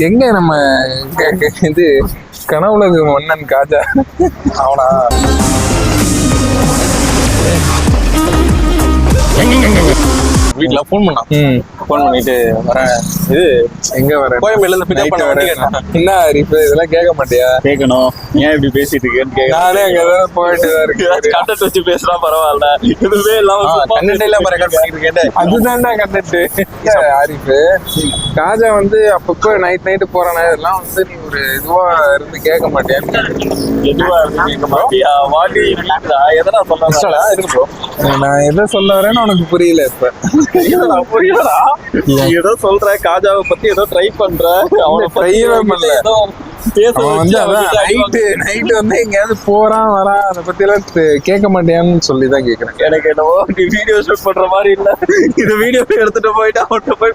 எங்க நம்ம இது கனவுலகு மன்னன் காஜா அவனா? வீட்டுல போன் பண்ணான். போன் பண்ணிட்டு வரேன், இது எங்க வர கோயம்பேடுல இருந்து பிக்கப் பண்ண வண்டி கேட்டான். என்ன இப்ப இதெல்லாம் கேட்க மாட்டியா? கேட்கணும், ஏன் இப்படி பேசிட்டு இருக்கேன்னு நானே அங்க ஏதாவது போயிட்டு தான் இருக்கு. கண்டக்ட் வச்சு பேசுறா பரவாயில்ல, இதுவே இல்லாம கண்டக்ட் இல்லாம ரெக்கார்ட் பண்ணிட்டு இருக்கேன். அதுதான்டா கண்டக்ட். ஆரிஃபு காஜா வந்து அப்பப்போ நைட்டு போறானே, இதெல்லாம் வந்து நீ ஒரு இதுவா இருந்து கேட்க மாட்டியான்னு. எதுவா இருந்து கேட்க மாட்டியா? வாடி இருக்குதா? எதனா சொல்ல இருக்கு ப்ரோ. நான் எதை சொல்ல வரேன்னு உனக்கு புரியல இப்ப. புரியலடா, நீ ஏதோ சொல்ற, காஜாவை பத்தி ஏதோ ட்ரை பண்ற. அவனை ட்ரைவே பண்ணல. அவன் வந்து அதான் நைட்டு வந்து எங்கேயாவது போறான் வரான், அதை பத்தி எல்லாம் கேட்க மாட்டியான்னு சொல்லிதான் கேக்குறேன். எனக்கு என்னவோ நீ வீடியோ ஷூட் பண்ற மாதிரி இல்ல, இது வீடியோ எடுத்துட்டு போயிட்டு அவன்கிட்ட போய்